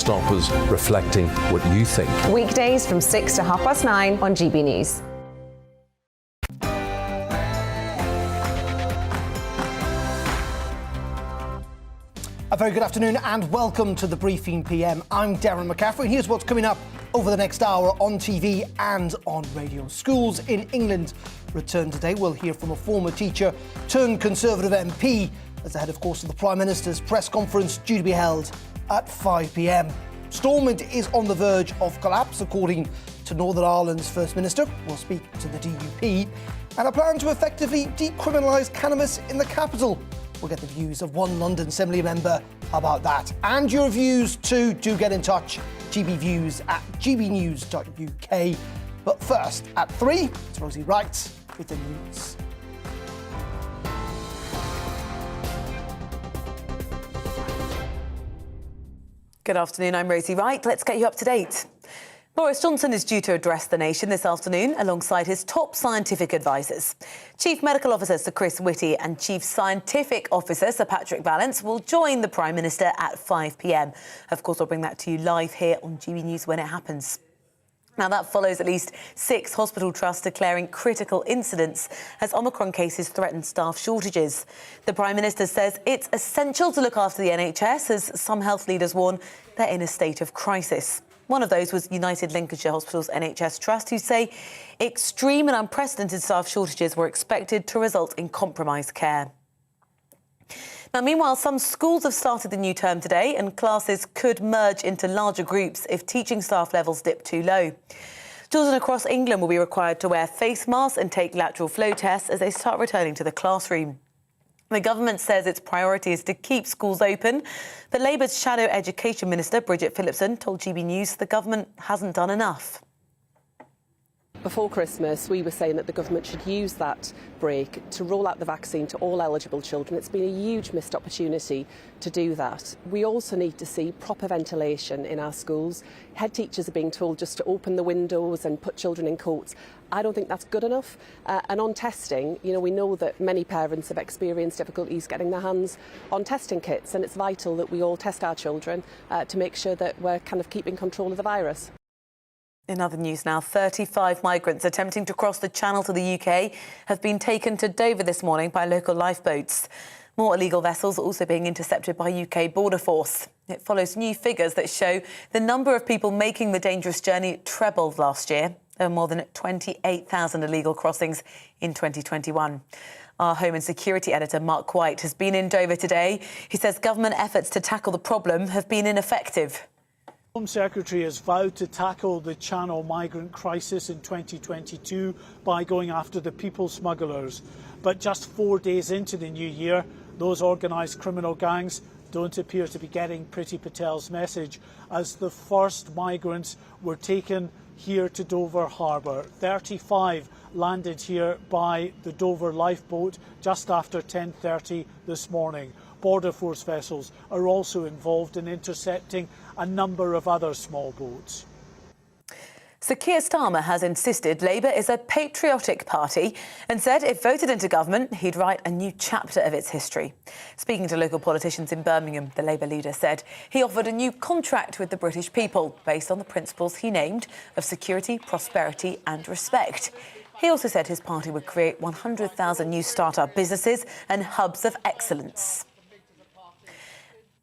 Showstoppers, reflecting what you think. Weekdays from 6 to 9:30 on GB News. A very good afternoon and welcome to the Briefing PM. I'm Darren McCaffrey and here's what's coming up over the next hour on TV and on radio. Schools in England return today. We'll hear from a former teacher turned Conservative MP as ahead, of course, of the Prime Minister's press conference due to be held at 5 p.m. Stormont is on the verge of collapse, according to Northern Ireland's First Minister. We'll speak to the DUP and a plan to effectively decriminalise cannabis in the capital. We'll get the views of one London Assembly member about that. And your views too. Do get in touch. gbviews@gbnews.uk. But first, at 3, it's Rosie Wright with the news. Good afternoon, I'm Rosie Wright. Let's get you up to date. Boris Johnson is due to address the nation this afternoon alongside his top scientific advisers. Chief Medical Officer Sir Chris Whitty and Chief Scientific Officer Sir Patrick Vallance will join the Prime Minister at 5 p.m. Of course, I'll bring that to you live here on GB News when it happens. Now, that follows at least 6 hospital trusts declaring critical incidents as Omicron cases threaten staff shortages. The Prime Minister says it's essential to look after the NHS as some health leaders warn they're in a state of crisis. One of those was United Lincolnshire Hospitals NHS Trust, who say extreme and unprecedented staff shortages were expected to result in compromised care. Now, meanwhile, some schools have started the new term today and classes could merge into larger groups if teaching staff levels dip too low. Children across England will be required to wear face masks and take lateral flow tests as they start returning to the classroom. The government says its priority is to keep schools open, but Labour's Shadow Education Minister, Bridget Phillipson, told GB News the government hasn't done enough. Before Christmas, we were saying that the government should use that break to roll out the vaccine to all eligible children. It's been a huge missed opportunity to do that. We also need to see proper ventilation in our schools. Head teachers are being told just to open the windows and put children in coats. I don't think that's good enough. And on testing, we know that many parents have experienced difficulties getting their hands on testing kits, and it's vital that we all test our children to make sure that we're kind of keeping control of the virus. In other news now, 35 migrants attempting to cross the Channel to the UK have been taken to Dover this morning by local lifeboats. More illegal vessels are also being intercepted by UK Border Force. It follows new figures that show the number of people making the dangerous journey trebled last year. There were more than 28,000 illegal crossings in 2021. Our Home and Security editor, Mark White, has been in Dover today. He says government efforts to tackle the problem have been ineffective. Home Secretary has vowed to tackle the Channel migrant crisis in 2022 by going after the people smugglers. But just 4 days into the new year, those organised criminal gangs don't appear to be getting Priti Patel's message, as the first migrants were taken here to Dover Harbour. 35 landed here by the Dover lifeboat just after 10:30 this morning. Border Force vessels are also involved in intercepting a number of other small boats. Sir Keir Starmer has insisted Labour is a patriotic party and said if voted into government, he'd write a new chapter of its history. Speaking to local politicians in Birmingham, the Labour leader said he offered a new contract with the British people based on the principles he named of security, prosperity and respect. He also said his party would create 100,000 new start-up businesses and hubs of excellence.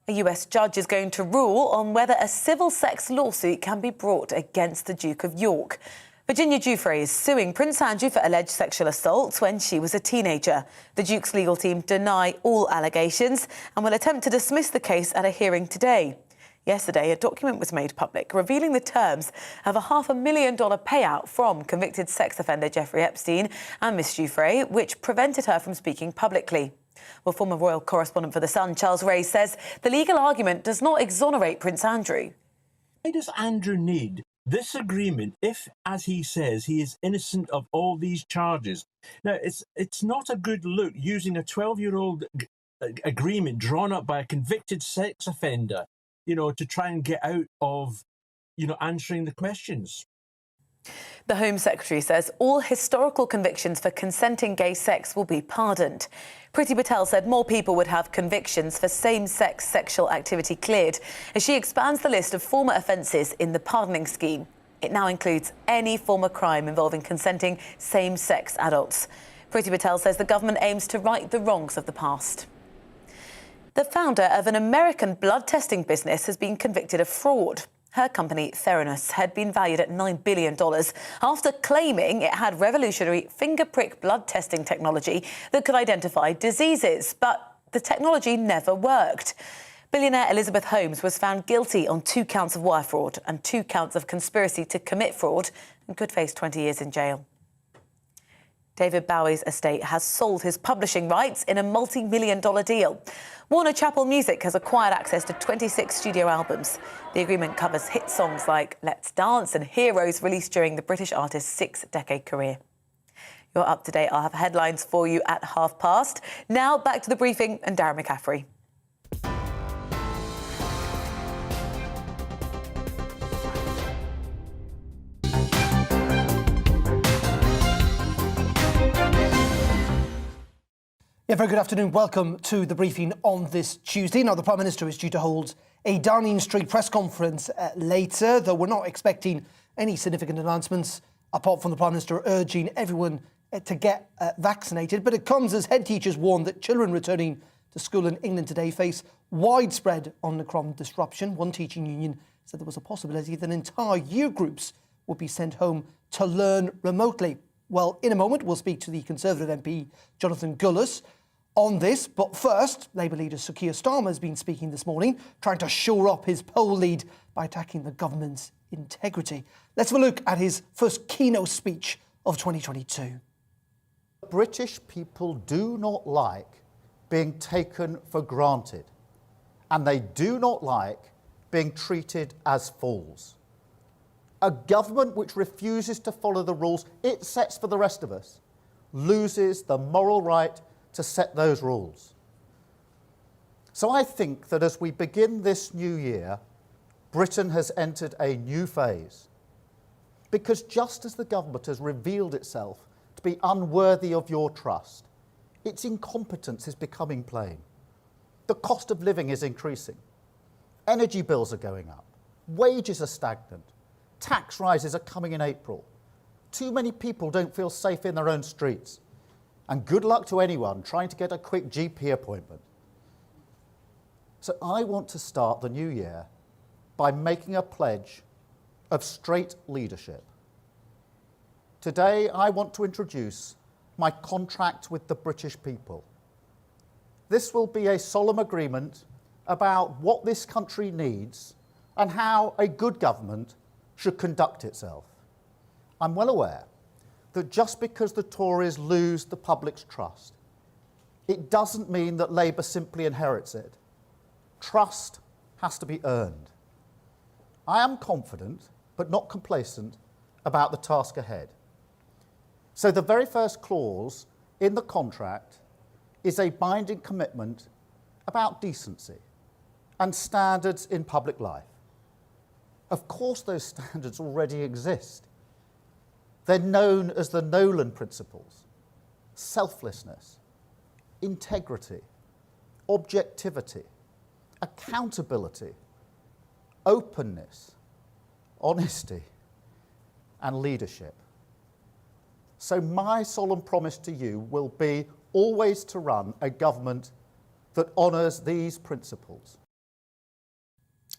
A US judge is going to rule on whether a civil sex lawsuit can be brought against the Duke of York. Virginia Giuffre is suing Prince Andrew for alleged sexual assault when she was a teenager. The Duke's legal team deny all allegations and will attempt to dismiss the case at a hearing today. Yesterday, a document was made public revealing the terms of a $500,000 payout from convicted sex offender Jeffrey Epstein and Miss Giuffre, which prevented her from speaking publicly. Well, former royal correspondent for The Sun, Charles Ray, says the legal argument does not exonerate Prince Andrew. Why does Andrew need this agreement if, as he says, he is innocent of all these charges? Now, it's not a good look using a 12-year-old agreement drawn up by a convicted sex offender, to try and get out of, answering the questions. The Home Secretary says all historical convictions for consenting gay sex will be pardoned. Priti Patel said more people would have convictions for same-sex sexual activity cleared as she expands the list of former offences in the pardoning scheme. It now includes any former crime involving consenting same-sex adults. Priti Patel says the government aims to right the wrongs of the past. The founder of an American blood testing business has been convicted of fraud. Her company, Theranos, had been valued at $9 billion after claiming it had revolutionary finger prick blood testing technology that could identify diseases. But the technology never worked. Billionaire Elizabeth Holmes was found guilty on 2 counts of wire fraud and 2 counts of conspiracy to commit fraud and could face 20 years in jail. David Bowie's estate has sold his publishing rights in a multi-million-dollar deal. Warner Chappell Music has acquired access to 26 studio albums. The agreement covers hit songs like Let's Dance and Heroes released during the British artist's 6-decade career. You're up to date. I'll have headlines for you at past. Now back to the briefing and Darren McCaffrey. Yeah, very good afternoon. Welcome to the briefing on this Tuesday. Now, the Prime Minister is due to hold a Downing Street press conference later, though we're not expecting any significant announcements apart from the Prime Minister urging everyone to get vaccinated. But it comes as head teachers warn that children returning to school in England today face widespread Omicron disruption. One teaching union said there was a possibility that entire year groups would be sent home to learn remotely. Well, in a moment, we'll speak to the Conservative MP, Jonathan Gullis, on this. But first, Labour leader Sir Keir Starmer has been speaking this morning, trying to shore up his poll lead by attacking the government's integrity. Let's have a look at his first keynote speech of 2022. British people do not like being taken for granted, and they do not like being treated as fools. A government which refuses to follow the rules it sets for the rest of us loses the moral right to set those rules. So I think that as we begin this new year, Britain has entered a new phase. Because just as the government has revealed itself to be unworthy of your trust, its incompetence is becoming plain. The cost of living is increasing. Energy bills are going up. Wages are stagnant. Tax rises are coming in April. Too many people don't feel safe in their own streets. And good luck to anyone trying to get a quick GP appointment. So I want to start the new year by making a pledge of straight leadership. Today, I want to introduce my contract with the British people. This will be a solemn agreement about what this country needs and how a good government should conduct itself. I'm well aware that just because the Tories lose the public's trust, it doesn't mean that Labour simply inherits it. Trust has to be earned. I am confident, but not complacent, about the task ahead. So the very first clause in the contract is a binding commitment about decency and standards in public life. Of course those standards already exist. They're known as the Nolan principles: selflessness, integrity, objectivity, accountability, openness, honesty, and leadership. So my solemn promise to you will be always to run a government that honours these principles.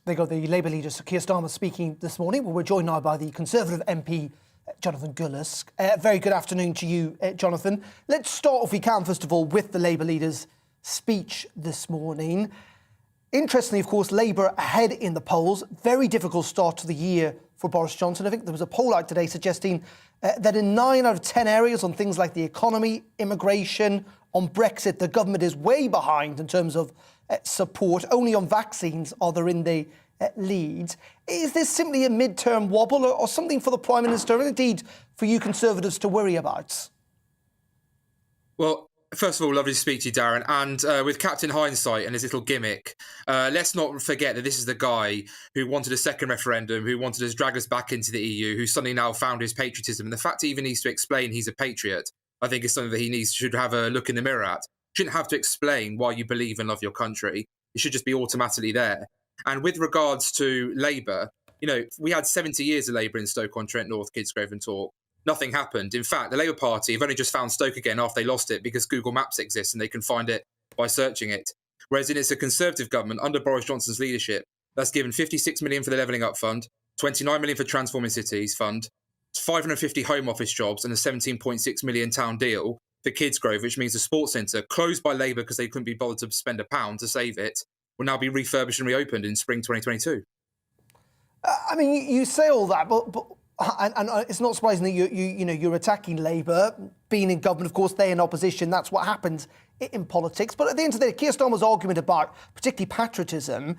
There you go, the Labour leader Sir Keir Starmer speaking this morning. Well, we're joined now by the Conservative MP, Jonathan Gullis. Very good afternoon to you, Jonathan. Let's start, if we can, first of all, with the Labour leader's speech this morning. Interestingly, of course, Labour ahead in the polls. Very difficult start to the year for Boris Johnson. I think there was a poll out today suggesting that in 9 out of 10 areas on things like the economy, immigration, on Brexit, the government is way behind in terms of support. Only on vaccines are they in the lead. Is this simply a mid-term wobble or something for the Prime Minister and indeed for you Conservatives to worry about? Well, First of all, lovely to speak to you, Darren. And with Captain Hindsight and his little gimmick, let's not forget that this is the guy who wanted a second referendum, who wanted to drag us back into the EU, who suddenly now found his patriotism. And the fact he even needs to explain he's a patriot, I think is something that he should have a look in the mirror at. You shouldn't have to explain why you believe and love your country. It should just be automatically there. And with regards to Labour, we had 70 years of Labour in Stoke-on-Trent, North, Kidsgrove and Tork. Nothing happened. In fact, the Labour Party have only just found Stoke again after they lost it because Google Maps exists and they can find it by searching it. Whereas it's a Conservative government under Boris Johnson's leadership that's given 56 million for the Levelling Up Fund, 29 million for Transforming Cities Fund, 550 Home Office jobs and a 17.6 million town deal for Kidsgrove, which means the sports centre, closed by Labour because they couldn't be bothered to spend £1 to save it, will now be refurbished and reopened in spring 2022. I mean, you say all that, but it's not surprising that you're attacking Labour. Being in government, of course, they're in opposition. That's what happens in politics. But at the end of the day, Keir Starmer's argument about particularly patriotism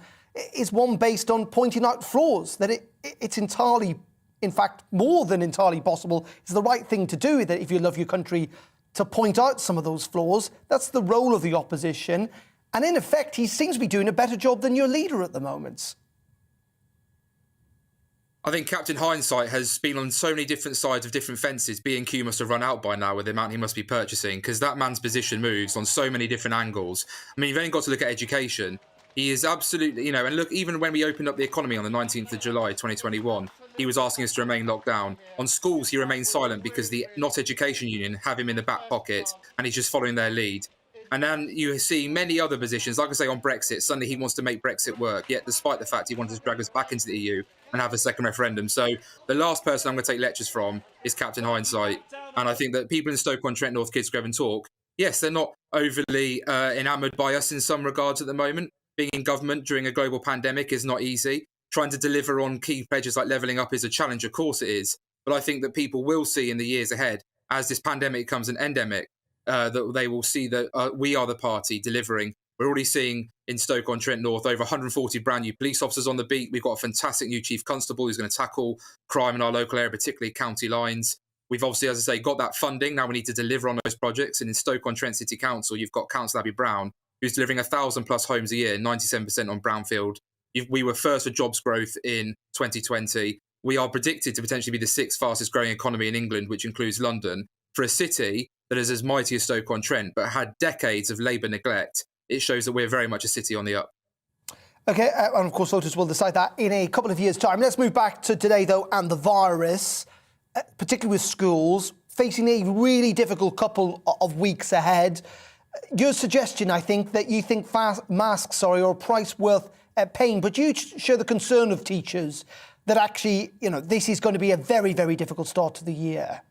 is one based on pointing out flaws, that it's entirely, in fact, more than entirely possible. It's the right thing to do, that if you love your country, to point out some of those flaws. That's the role of the opposition. And in effect, he seems to be doing a better job than your leader at the moment. I think Captain Hindsight has been on so many different sides of different fences. B&Q must have run out by now with the amount he must be purchasing, because that man's position moves on so many different angles. I mean, you've only got to look at education. He is absolutely, and look, even when we opened up the economy on the 19th of July, 2021, he was asking us to remain locked down. On schools, he remains silent because the Not Education Union have him in the back pocket and he's just following their lead. And then you see many other positions, like I say, on Brexit. Suddenly he wants to make Brexit work, yet despite the fact he wanted to drag us back into the EU and have a second referendum. So the last person I'm going to take lectures from is Captain Hindsight. And I think that people in Stoke-on-Trent, North, Kidsgrove and Tork, yes, they're not overly enamoured by us in some regards at the moment. Being in government during a global pandemic is not easy. Trying to deliver on key pledges like levelling up is a challenge, of course it is. But I think that people will see in the years ahead, as this pandemic becomes an endemic, that they will see that we are the party delivering. We're already seeing in Stoke-on-Trent North over 140 brand new police officers on the beat. We've got a fantastic new chief constable who's going to tackle crime in our local area, particularly county lines. We've obviously, as I say, got that funding. Now we need to deliver on those projects. And in Stoke-on-Trent City Council, you've got Councillor Abby Brown, who's delivering 1,000 plus homes a year, 97% on brownfield. We were first for jobs growth in 2020. We are predicted to potentially be the 6th fastest growing economy in England, which includes London. For a city that is as mighty as Stoke-on-Trent, but had decades of Labour neglect, it shows that we're very much a city on the up. OK, and of course, voters will decide that in a couple of years' time. Let's move back to today, though, and the virus, particularly with schools, facing a really difficult couple of weeks ahead. Your suggestion, I think, that you think masks are a price worth paying, but you share the concern of teachers that actually, this is going to be a very, very difficult start to the year.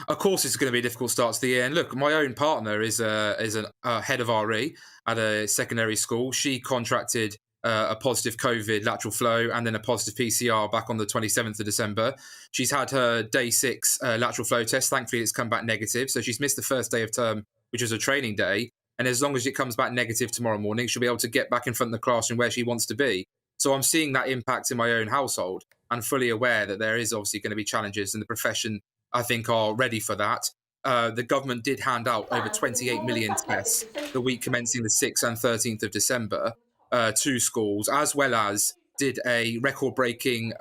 Of course, it's going to be a difficult start to the year. And look, my own partner is a head of RE at a secondary school. She contracted a positive COVID lateral flow and then a positive PCR back on the 27th of December. She's had her day 6 lateral flow test. Thankfully, it's come back negative. So she's missed the first day of term, which was a training day. And as long as it comes back negative tomorrow morning, she'll be able to get back in front of the classroom where she wants to be. So I'm seeing that impact in my own household and fully aware that there is obviously going to be challenges, and the profession, I think, are ready for that. The government did hand out over 28 million tests the week commencing the 6th and 13th of December to schools, as well as did a record-breaking,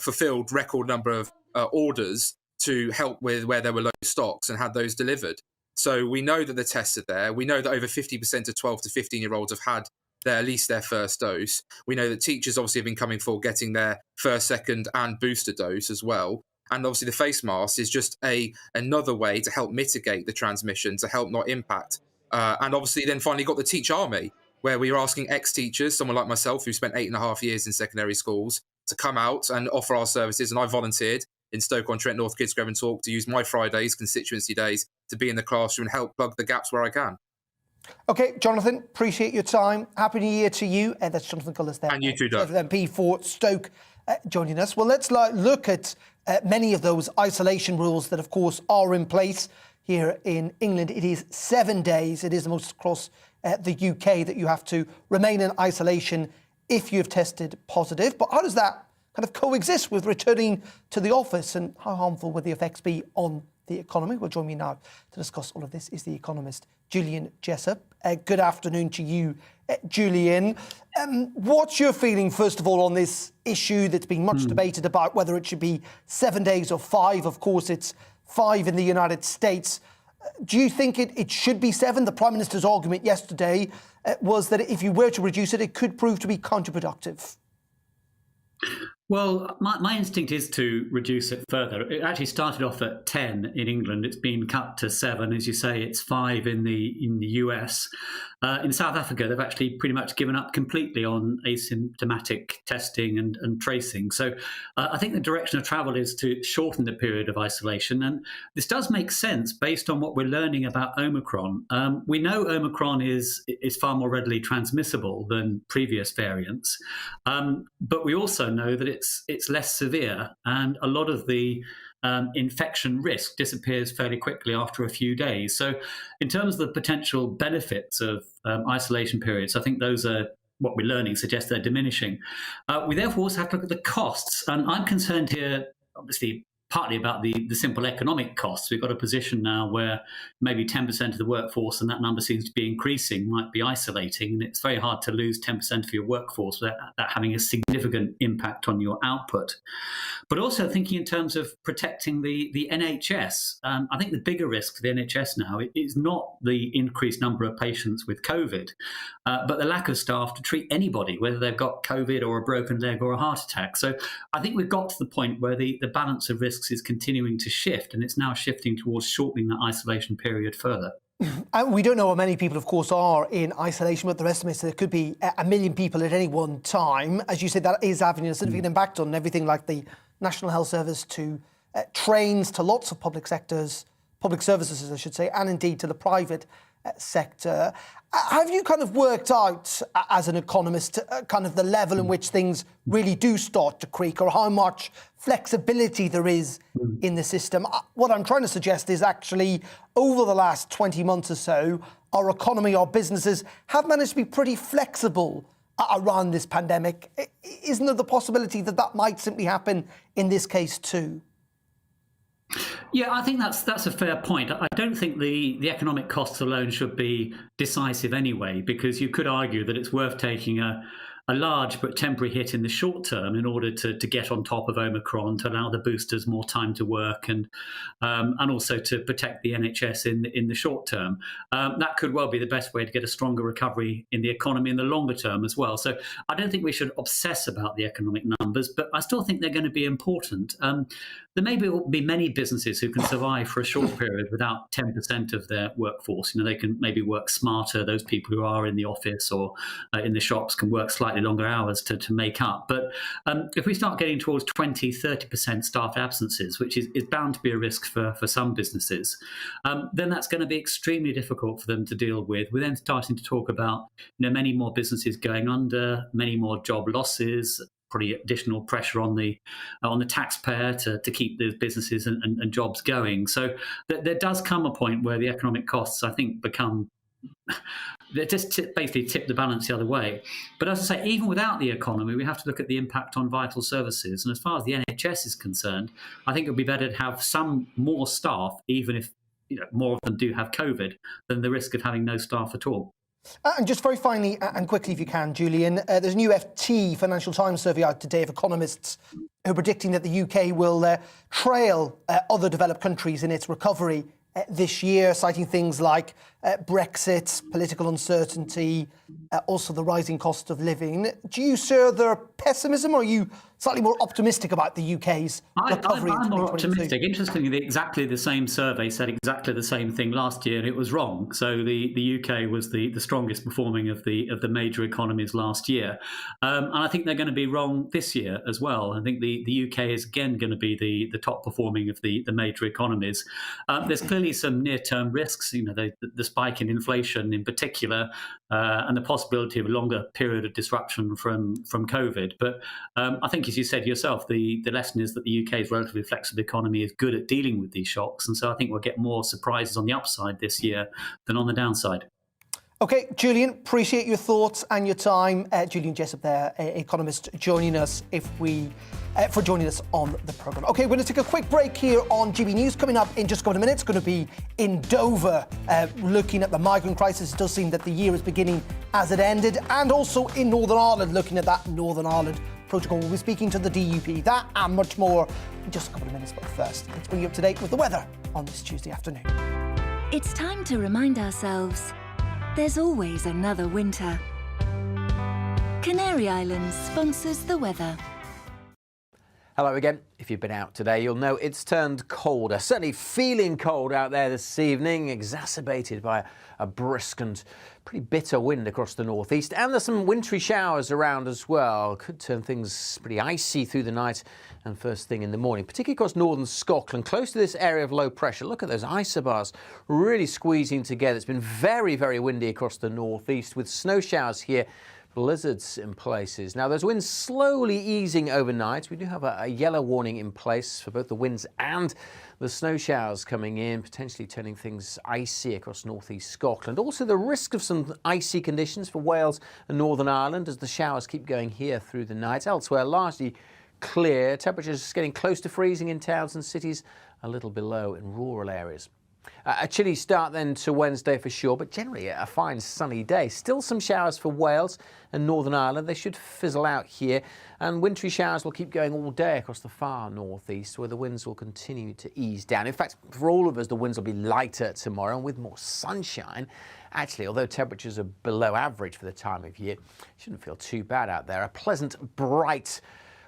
fulfilled record number of orders to help with where there were low stocks and had those delivered. So we know that the tests are there. We know that over 50% of 12 to 15-year-olds have had at least their first dose. We know that teachers obviously have been coming forward getting their first, second and booster dose as well. And obviously the face mask is just another way to help mitigate the transmission, to help not impact. And obviously then finally got the Teach Army, where we are asking ex-teachers, someone like myself who spent 8.5 years in secondary schools, to come out and offer our services. And I volunteered in Stoke-on-Trent, North, Kidsgrove and Tork to use my Fridays, constituency days, to be in the classroom and help plug the gaps where I can. OK, Jonathan, appreciate your time. Happy New Year to you. And that's Jonathan Cullis there. And you too, Doug. MP for Stoke joining us. Well, let's look at many of those isolation rules that, of course, are in place here in England. It is 7 days. It is the most across the UK that you have to remain in isolation if you've tested positive. But how does that kind of coexist with returning to the office, and how harmful would the effects be on the economy. Well, join me now to discuss all of this is the economist Julian Jessup. Good afternoon to you, Julian. What's your feeling, first of all, on this issue that's been much debated about whether it should be 7 days or 5? Of course, it's 5 in the United States. Do you think it should be 7? The Prime Minister's argument yesterday was that if you were to reduce it, it could prove to be counterproductive. Well, my instinct is to reduce it further. It actually started off at 10 in England. It's been cut to 7. As you say, it's 5 in the US. In South Africa, they've actually pretty much given up completely on asymptomatic testing and tracing. So I think the direction of travel is to shorten the period of isolation. And this does make sense based on what we're learning about Omicron. We know Omicron is far more readily transmissible than previous variants. But we also know that it's less severe, and a lot of the infection risk disappears fairly quickly after a few days. So in terms of the potential benefits of isolation periods, I think those are what we're learning suggests they're diminishing. We therefore also have to look at the costs, and I'm concerned here, obviously, partly about the simple economic costs. We've got a position now where maybe 10% of the workforce, and that number seems to be increasing, might be isolating. And it's very hard to lose 10% of your workforce without that having a significant impact on your output. But also thinking in terms of protecting the NHS. I think the bigger risk for the NHS now is not the increased number of patients with COVID, but the lack of staff to treat anybody, whether they've got COVID or a broken leg or a heart attack. So I think we've got to the point where the balance of risk is continuing to shift, and it's now shifting towards shortening that isolation period further. And we don't know how many people, of course, are in isolation, but there are estimates that it could be 1 million people at any one time. As you said, that is having a significant impact on everything like the National Health Service to trains, to lots of public services, I should say, and indeed to the private sector. Have you kind of worked out, as an economist, kind of the level in which things really do start to creak, or how much flexibility there is in the system? What I'm trying to suggest is actually over the last 20 months or so, our economy, our businesses have managed to be pretty flexible around this pandemic. Isn't there the possibility that that might simply happen in this case too? Yeah, I think that's a fair point. I don't think the economic costs alone should be decisive anyway, because you could argue that it's worth taking a large but temporary hit in the short term in order to get on top of Omicron, to allow the boosters more time to work, and also to protect the NHS in the short term. That could well be the best way to get a stronger recovery in the economy in the longer term as well. So I don't think we should obsess about the economic numbers, but I still think they're going to be important. There may be many businesses who can survive for a short period without 10% of their workforce. They can maybe work smarter. Those people who are in the office or in the shops can work slightly longer hours to make up. But if we start getting towards 20, 30% staff absences, which is bound to be a risk for some businesses, then that's going to be extremely difficult for them to deal with. We're then starting to talk about many more businesses going under, many more job losses, probably additional pressure on the taxpayer to keep those businesses and jobs going. So there does come a point where the economic costs, I think, become they just basically tip the balance the other way. But as I say, even without the economy, we have to look at the impact on vital services. And as far as the NHS is concerned, I think it would be better to have some more staff, even if more of them do have COVID, than the risk of having no staff at all. And just very finally and quickly, if you can, Julian, there's a new FT Financial Times survey out today of economists who are predicting that the UK will trail other developed countries in its recovery this year, citing things like Brexit, political uncertainty, also the rising cost of living. Do you share their pessimism, or are you slightly more optimistic about the UK's recovery? I'm more optimistic. Interestingly, exactly the same survey said exactly the same thing last year, and it was wrong. So the UK was the strongest performing of the major economies last year, and I think they're going to be wrong this year as well. I think the UK is again going to be the top performing of the major economies. There's clearly some near-term risks. The spike in inflation in particular, and the possibility of a longer period of disruption from COVID. But I think, as you said yourself, the lesson is that the UK's relatively flexible economy is good at dealing with these shocks. And so I think we'll get more surprises on the upside this year than on the downside. OK, Julian, appreciate your thoughts and your time. Julian Jessup there, economist, joining us for joining us on the programme. OK, we're going to take a quick break here on GB News. Coming up in just a couple of minutes, going to be in Dover, looking at the migrant crisis. It does seem that the year is beginning as it ended. And also in Northern Ireland, looking at that Northern Ireland protocol. We'll be speaking to the DUP. That and much more in just a couple of minutes. But first, let's bring you up to date with the weather on this Tuesday afternoon. It's time to remind ourselves there's always another winter. Canary Islands sponsors the weather. Hello again. If you've been out today, you'll know it's turned colder. Certainly feeling cold out there this evening, exacerbated by a brisk and pretty bitter wind across the northeast. And there's some wintry showers around as well. Could turn things pretty icy through the night and first thing in the morning, particularly across northern Scotland, close to this area of low pressure. Look at those isobars really squeezing together. It's been very, very windy across the northeast with snow showers here, blizzards in places. Now, those winds slowly easing overnight. We do have a yellow warning in place for both the winds and the snow showers coming in, potentially turning things icy across northeast Scotland. Also, the risk of some icy conditions for Wales and Northern Ireland as the showers keep going here through the night. Elsewhere, largely clear. Temperatures getting close to freezing in towns and cities, a little below in rural areas. A chilly start then to Wednesday for sure, but generally a fine sunny day. Still some showers for Wales and Northern Ireland. They should fizzle out here, and wintry showers will keep going all day across the far northeast, where the winds will continue to ease down. In fact, for all of us, the winds will be lighter tomorrow and with more sunshine. Actually, although temperatures are below average for the time of year, shouldn't feel too bad out there. A pleasant, bright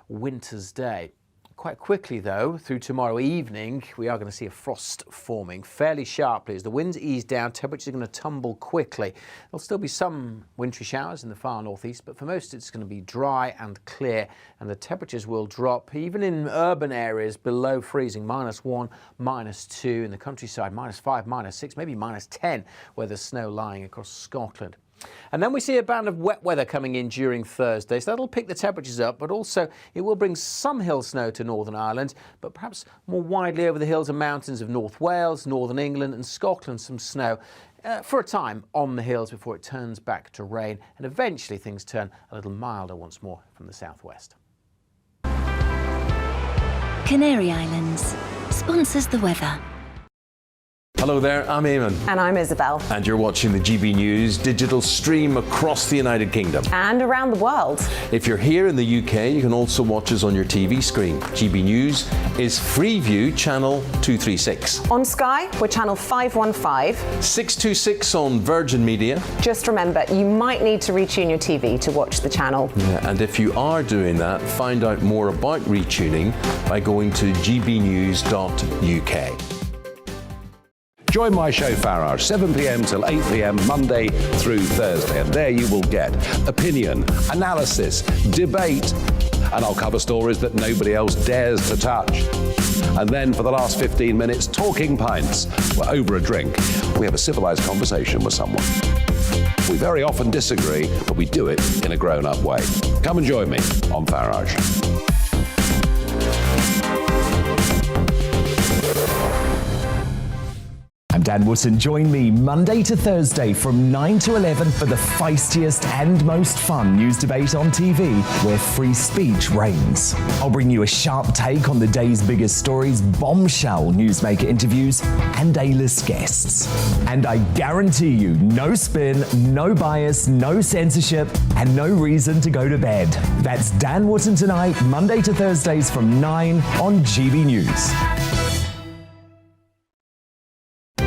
winter's day. Quite quickly, though, through tomorrow evening, we are going to see a frost forming fairly sharply. As the winds ease down, temperatures are going to tumble quickly. There'll still be some wintry showers in the far northeast, but for most it's going to be dry and clear, and the temperatures will drop, even in urban areas, below freezing, -1, -2 in the countryside, -5, -6, maybe -10, where there's snow lying across Scotland. And then we see a band of wet weather coming in during Thursday, so that'll pick the temperatures up, but also it will bring some hill snow to Northern Ireland, but perhaps more widely over the hills and mountains of North Wales, Northern England and Scotland, some snow for a time on the hills before it turns back to rain, and eventually things turn a little milder once more from the southwest. Canary Islands sponsors the weather. Hello there, I'm Eamon. And I'm Isabel. And you're watching the GB News digital stream across the United Kingdom. And around the world. If you're here in the UK, you can also watch us on your TV screen. GB News is Freeview channel 236. On Sky, we're channel 515. 626 on Virgin Media. Just remember, you might need to retune your TV to watch the channel. Yeah, and if you are doing that, find out more about retuning by going to gbnews.uk. Join my show Farage, 7 p.m. till 8 p.m. Monday through Thursday, and there you will get opinion, analysis, debate, and I'll cover stories that nobody else dares to touch. And then for the last 15 minutes, talking pints. We're over a drink. We have a civilised conversation with someone. We very often disagree, but we do it in a grown-up way. Come and join me on Farage. I'm Dan Wootton. Join me Monday to Thursday from 9 to 11 for the feistiest and most fun news debate on TV, where free speech reigns. I'll bring you a sharp take on the day's biggest stories, bombshell newsmaker interviews, and A-list guests. And I guarantee you, no spin, no bias, no censorship, and no reason to go to bed. That's Dan Wootton Tonight, Monday to Thursdays from 9 on GB News.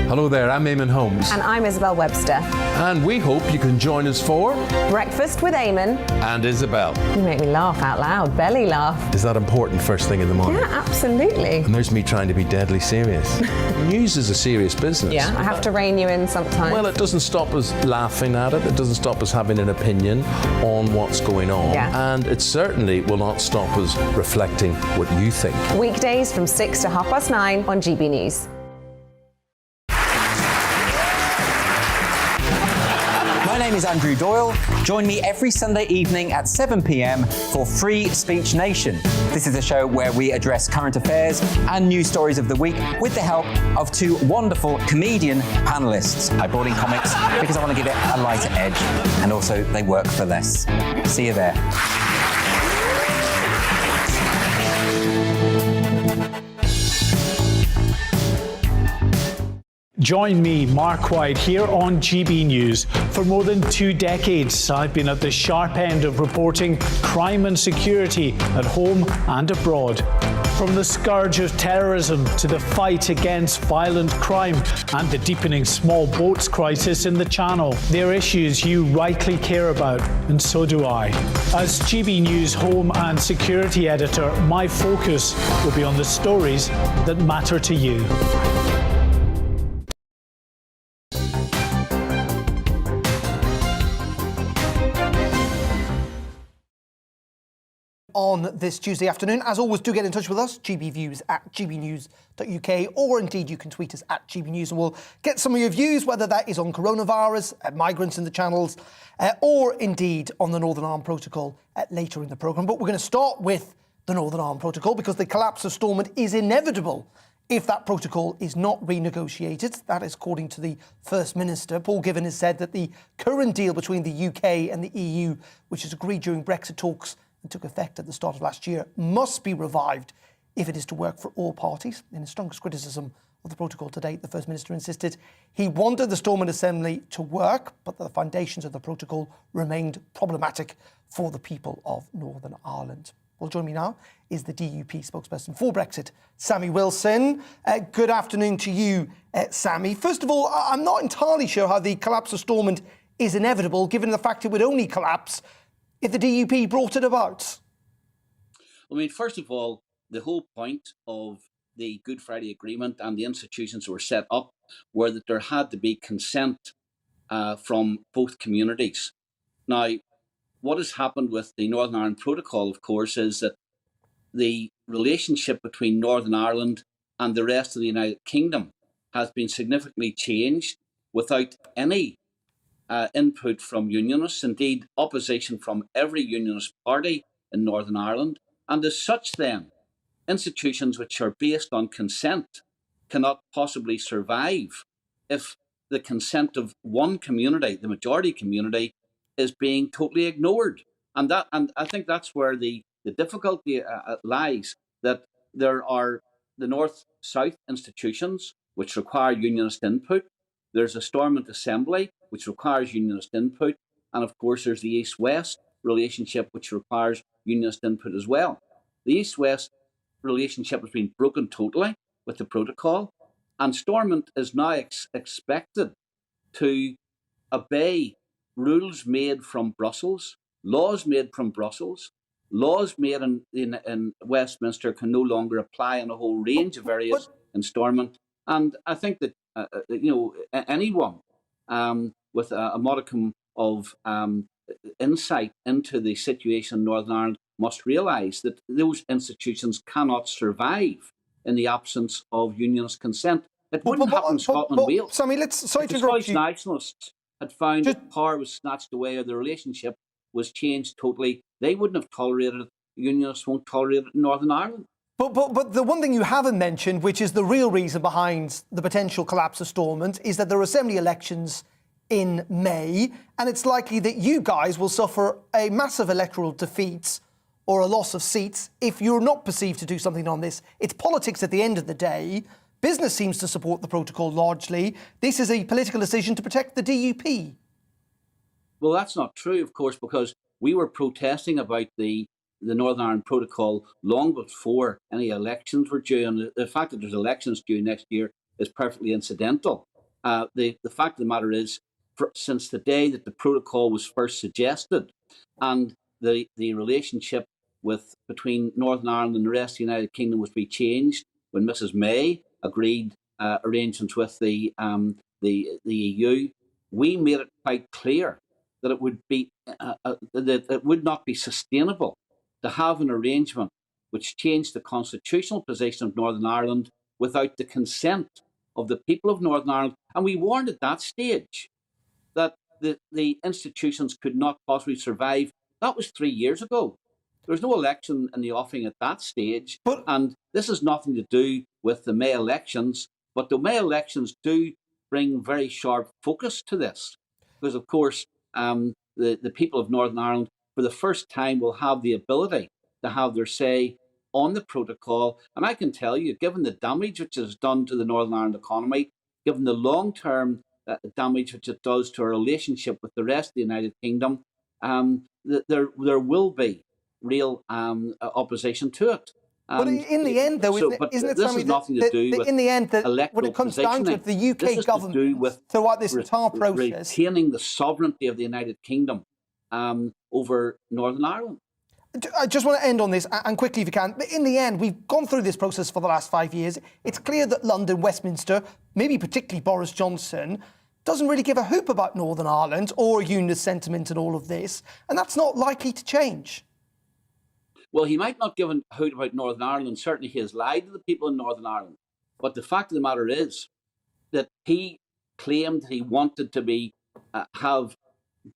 Hello there, I'm Eamon Holmes. And I'm Isabel Webster. And we hope you can join us for Breakfast with Eamon and Isabel. You make me laugh out loud, belly laugh. Is that important first thing in the morning? Yeah, absolutely. And there's me trying to be deadly serious. News is a serious business. Yeah, I have to rein you in sometimes. Well, it doesn't stop us laughing at it. It doesn't stop us having an opinion on what's going on. Yeah. And it certainly will not stop us reflecting what you think. Weekdays from 6 to 9:30 on GB News. My name is Andrew Doyle. Join me every Sunday evening at 7 p.m. for Free Speech Nation. This is a show where we address current affairs and news stories of the week with the help of two wonderful comedian panellists. I brought in comics because I want to give it a lighter edge, and also they work for less. See you there. Join me, Mark White, here on GB News. For more than 2 decades, I've been at the sharp end of reporting crime and security at home and abroad. From the scourge of terrorism to the fight against violent crime and the deepening small boats crisis in the Channel, they're issues you rightly care about, and so do I. As GB News Home and Security Editor, my focus will be on the stories that matter to you. On this Tuesday afternoon, as always, do get in touch with us, gbviews@gbnews.uk, or indeed you can tweet us at gbnews, and we'll get some of your views, whether that is on coronavirus, migrants in the Channels, or indeed on the Northern Ireland Protocol later in the programme. But we're going to start with the Northern Ireland Protocol because the collapse of Stormont is inevitable if that protocol is not renegotiated. That is according to the First Minister. Paul Givan has said that the current deal between the UK and the EU, which was agreed during Brexit talks and took effect at the start of last year, must be revived if it is to work for all parties. In his strongest criticism of the protocol to date, the First Minister insisted he wanted the Stormont Assembly to work, but the foundations of the protocol remained problematic for the people of Northern Ireland. Well, join me now is the DUP spokesperson for Brexit, Sammy Wilson. Good afternoon to you, Sammy. First of all, I'm not entirely sure how the collapse of Stormont is inevitable, given the fact it would only collapse if the DUP brought it about. I mean, first of all, the whole point of the Good Friday Agreement and the institutions that were set up were that there had to be consent from both communities. Now, what has happened with the Northern Ireland Protocol, of course, is that the relationship between Northern Ireland and the rest of the United Kingdom has been significantly changed without any input from unionists, indeed opposition from every unionist party in Northern Ireland. And as such then, institutions which are based on consent cannot possibly survive if the consent of one community, the majority community, is being totally ignored. And I think that's where the difficulty lies, that there are the North-South institutions which require unionist input. There's a Stormont Assembly which requires unionist input. And of course, there's the East-West relationship which requires unionist input as well. The East-West relationship has been broken totally with the protocol, and Stormont is now expected to obey rules made from Brussels, laws made from Brussels, laws made in Westminster can no longer apply in a whole range of areas in Stormont. And I think that anyone with a modicum of insight into the situation in Northern Ireland must realise that those institutions cannot survive in the absence of unionist consent. It wouldn't happen in Scotland and Wales. Sammy, if the Scottish nationalists had found that power was snatched away or the relationship was changed totally, they wouldn't have tolerated it. Unionists won't tolerate it in Northern Ireland. But the one thing you haven't mentioned, which is the real reason behind the potential collapse of Stormont, is that there are assembly elections in May, and it's likely that you guys will suffer a massive electoral defeat or a loss of seats if you're not perceived to do something on this. It's politics at the end of the day. Business seems to support the protocol largely. This is a political decision to protect the DUP. Well, that's not true, of course, because we were protesting about the Northern Ireland Protocol long before any elections were due. And the fact that there's elections due next year is perfectly incidental. The fact of the matter is, since the day that the protocol was first suggested and the relationship between Northern Ireland and the rest of the United Kingdom was to be changed when Mrs May agreed arrangements with the EU, we made it quite clear that it would be that it would not be sustainable to have an arrangement which changed the constitutional position of Northern Ireland without the consent of the people of Northern Ireland. And we warned at that stage that the institutions could not possibly survive. That was 3 years ago. There was no election in the offing at that stage. And this has nothing to do with the May elections. But the May elections do bring very sharp focus to this. Because, of course, the people of Northern Ireland, for the first time, will have the ability to have their say on the protocol. And I can tell you, given the damage which is done to the Northern Ireland economy, given the long-term damage which it does to our relationship with the rest of the United Kingdom, there will be real opposition to it. But in the end, though, isn't it this has nothing to do with in the end, when it comes down to it, positioning. the UK government, throughout this entire process, retaining the sovereignty of the United Kingdom over Northern Ireland. I just want to end on this, and quickly if you can. But in the end, we've gone through this process for the last 5 years. It's clear that London, Westminster, maybe particularly Boris Johnson, doesn't really give a hoop about Northern Ireland or unionist sentiment and all of this, and that's not likely to change. Well, he might not give a hoot about Northern Ireland. Certainly he has lied to the people in Northern Ireland. But the fact of the matter is that he claimed he wanted to have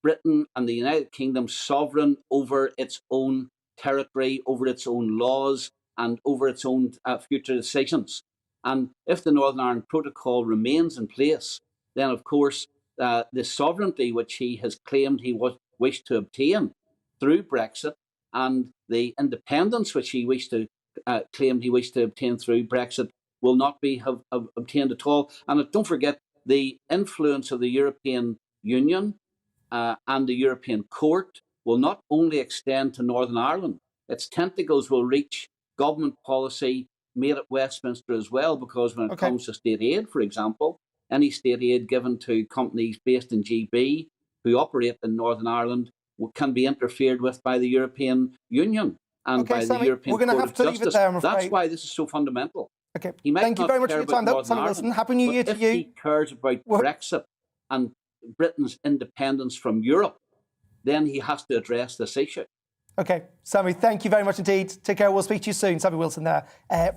Britain and the United Kingdom sovereign over its own territory, over its own laws, and over its own future decisions. And if the Northern Ireland Protocol remains in place, then of course the sovereignty which he has claimed he wished to obtain through Brexit, and the independence which he claimed he wished to obtain through Brexit will not have obtained at all. And don't forget the influence of the European Union and the European Court will not only extend to Northern Ireland, its tentacles will reach government policy made at Westminster as well, because when it comes to state aid, for example, any state aid given to companies based in GB who operate in Northern Ireland can be interfered with by the European Union and by the European Court of Justice. That's why this is so fundamental. Okay, thank you very much for your time, though, Sammy Wilson. Happy New Year to you. If he cares about Brexit and Britain's independence from Europe, then he has to address this issue. Okay, Sammy, thank you very much indeed. Take care. We'll speak to you soon. Sammy Wilson there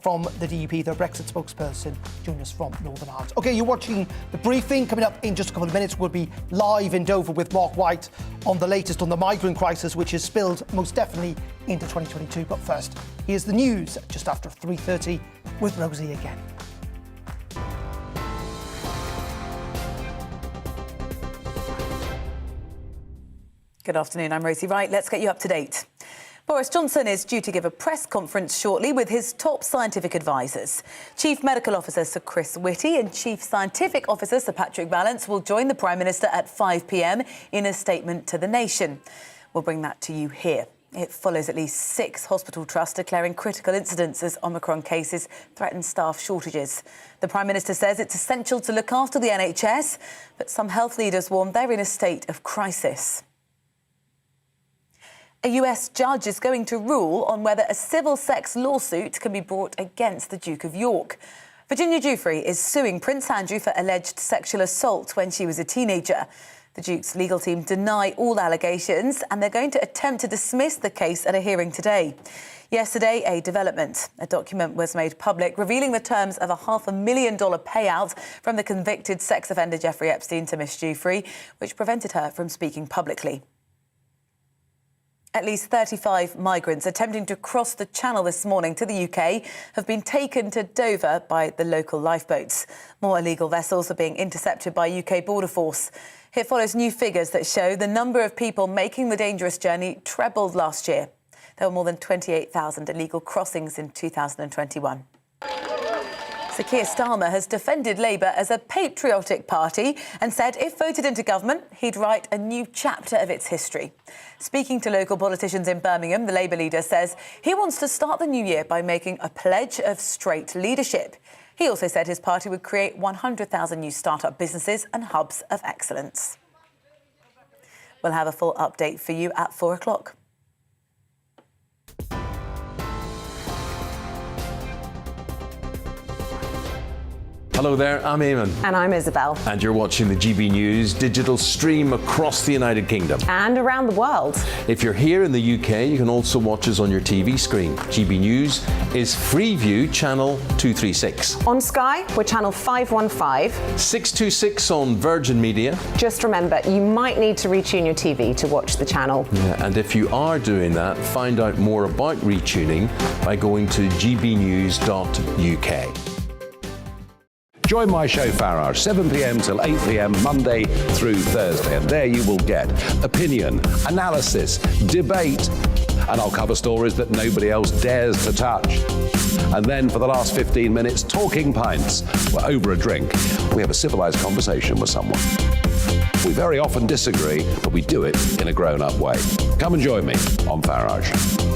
from the DUP, their Brexit spokesperson, joining us from Northern Ireland. Okay, you're watching The Briefing. Coming up in just a couple of minutes, we'll be live in Dover with Mark White on the latest on the migrant crisis, which has spilled most definitely into 2022. But first, here's the news just after 3:30 with Rosie again. Good afternoon, I'm Rosie Wright. Let's get you up to date. Boris Johnson is due to give a press conference shortly with his top scientific advisers. Chief Medical Officer Sir Chris Whitty and Chief Scientific Officer Sir Patrick Vallance will join the Prime Minister at 5 p.m. in a statement to the nation. We'll bring that to you here. It follows at least 6 hospital trusts declaring critical incidents as Omicron cases threaten staff shortages. The Prime Minister says it's essential to look after the NHS, but some health leaders warn they're in a state of crisis. A US judge is going to rule on whether a civil sex lawsuit can be brought against the Duke of York. Virginia Giuffre is suing Prince Andrew for alleged sexual assault when she was a teenager. The Duke's legal team deny all allegations, and they're going to attempt to dismiss the case at a hearing today. Yesterday, a development. A document was made public revealing the terms of a $500,000 payout from the convicted sex offender Jeffrey Epstein to Miss Giuffre, which prevented her from speaking publicly. At least 35 migrants attempting to cross the Channel this morning to the UK have been taken to Dover by the local lifeboats. More illegal vessels are being intercepted by UK Border Force. It follows new figures that show the number of people making the dangerous journey trebled last year. There were more than 28,000 illegal crossings in 2021. Sir Keir Starmer has defended Labour as a patriotic party and said if voted into government, he'd write a new chapter of its history. Speaking to local politicians in Birmingham, the Labour leader says he wants to start the new year by making a pledge of straight leadership. He also said his party would create 100,000 new start-up businesses and hubs of excellence. We'll have a full update for you at 4 o'clock. Hello there, I'm Eamon. And I'm Isabel. And you're watching the GB News digital stream across the United Kingdom. And around the world. If you're here in the UK, you can also watch us on your TV screen. GB News is Freeview channel 236. On Sky, we're channel 515. 626 on Virgin Media. Just remember, you might need to retune your TV to watch the channel. Yeah, and if you are doing that, find out more about retuning by going to gbnews.uk. Join my show Farage, 7 p.m. till 8 p.m. Monday through Thursday, and there you will get opinion, analysis, debate, and I'll cover stories that nobody else dares to touch. And then for the last 15 minutes, talking pints. We're over a drink. We have a civilised conversation with someone. We very often disagree, but we do it in a grown-up way. Come and join me on Farage.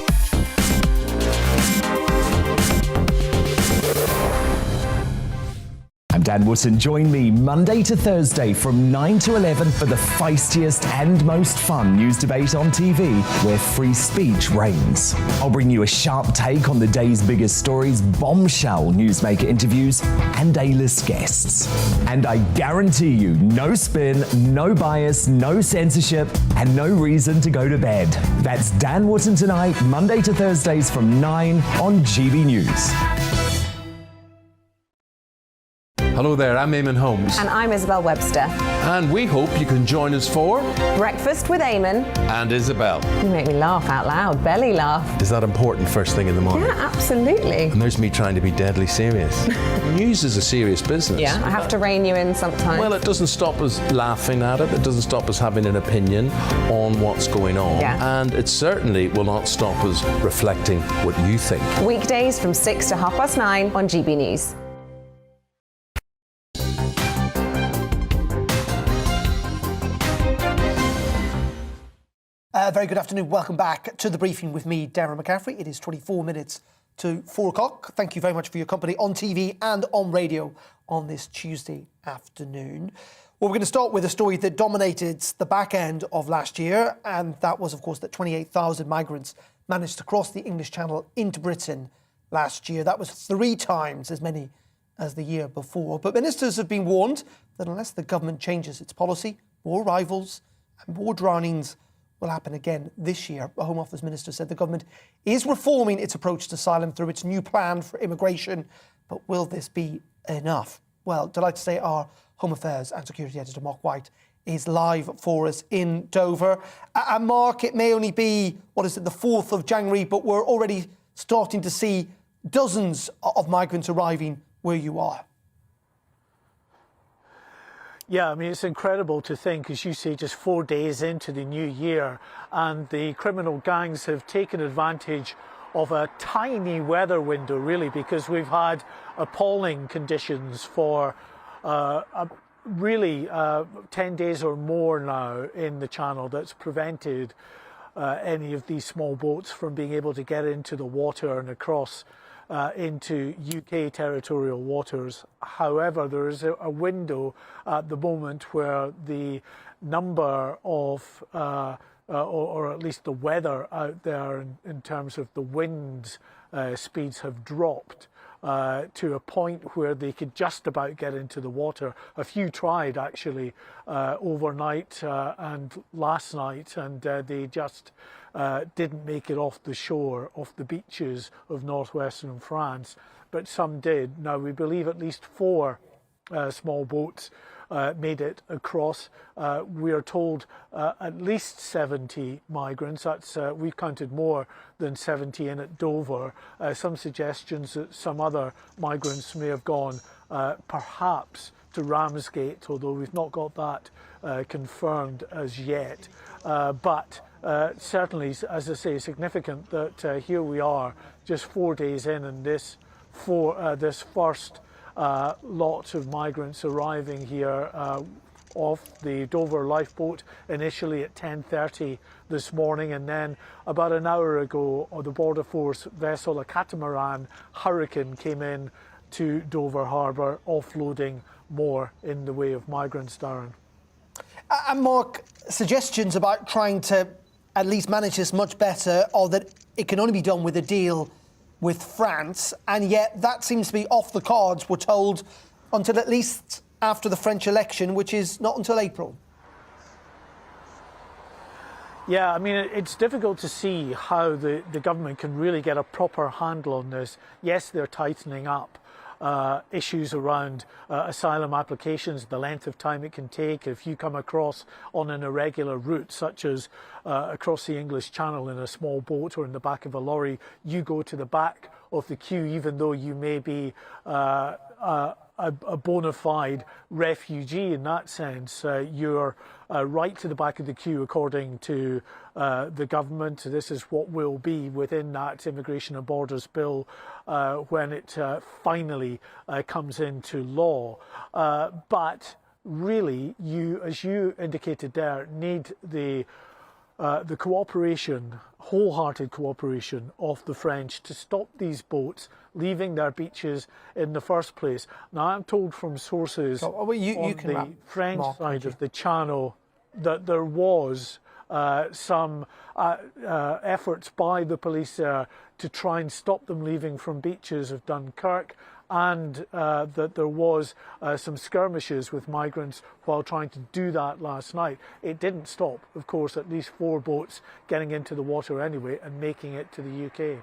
I'm Dan Wootton. Join me Monday to Thursday from 9 to 11 for the feistiest and most fun news debate on TV, where free speech reigns. I'll bring you a sharp take on the day's biggest stories, bombshell newsmaker interviews, and A-list guests. And I guarantee you, no spin, no bias, no censorship, and no reason to go to bed. That's Dan Wootton tonight, Monday to Thursdays from 9 on GB News. Hello there, I'm Eamon Holmes. And I'm Isabel Webster. And we hope you can join us for Breakfast with Eamon and Isabel. You make me laugh out loud, belly laugh. Is that important first thing in the morning? Yeah, absolutely. And there's me trying to be deadly serious. News is a serious business. Yeah, I have to rein you in sometimes. Well, it doesn't stop us laughing at it. It doesn't stop us having an opinion on what's going on. Yeah. And it certainly will not stop us reflecting what you think. Weekdays from 6 to 9:30 on GB News. Very good afternoon. Welcome back to the briefing with me, Darren McCaffrey. It is 24 minutes to 4 o'clock. Thank you very much for your company on TV and on radio on this Tuesday afternoon. Well, we're going to start with a story that dominated the back end of last year, and that was, of course, that 28,000 migrants managed to cross the English Channel into Britain last year. That was 3 times as many as the year before. But ministers have been warned that unless the government changes its policy, more arrivals and more drownings will happen again this year. The Home Office Minister said the government is reforming its approach to asylum through its new plan for immigration. But will this be enough? Well, delighted to say our Home Affairs and Security Editor, Mark White, is live for us in Dover. And Mark, it may only be, the 4th of January, but we're already starting to see dozens of migrants arriving where you are. Yeah, I mean, it's incredible to think, as you say, just 4 days into the new year, and the criminal gangs have taken advantage of a tiny weather window, really, because we've had appalling conditions for really 10 days or more now in the Channel that's prevented any of these small boats from being able to get into the water and across into UK territorial waters. However, there is a window at the moment where the number of, or at least the weather out there in terms of the wind speeds have dropped to a point where they could just about get into the water. A few tried actually overnight and last night, and they just didn't make it off the shore, off the beaches of northwestern France, but some did. Now, we believe at least 4 small boats made it across. We are told at least 70 migrants. That's we've counted more than 70 in at Dover. Some suggestions that some other migrants may have gone perhaps to Ramsgate, although we've not got that confirmed as yet. But certainly, as I say, significant that here we are, just 4 days in, and this first lot of migrants arriving here off the Dover lifeboat, initially at 10:30 this morning, and then about an hour ago, the Border Force vessel, a catamaran Hurricane, came in to Dover Harbour, offloading more in the way of migrants, Darren. And Mark, suggestions about trying to at least manage this much better, or that it can only be done with a deal with France, and yet that seems to be off the cards. We're told until at least after the French election, which is not until April. Yeah, I mean, it's difficult to see how the government can really get a proper handle on this. Yes, they're tightening up issues around asylum applications, the length of time it can take. If you come across on an irregular route, such as across the English Channel in a small boat or in the back of a lorry, you go to the back of the queue, even though you may be a bona fide refugee in that sense. You're right to the back of the queue according to the government. This is what will be within that Immigration and Borders Bill when it finally comes into law. But really, you, as you indicated there, need the cooperation, wholehearted cooperation of the French to stop these boats leaving their beaches in the first place. Now, I'm told from sources on the French side of the Channel that there was some efforts by the police there to try and stop them leaving from beaches of Dunkirk, and that there was some skirmishes with migrants while trying to do that last night. It didn't stop, of course, at least 4 boats getting into the water anyway and making it to the UK.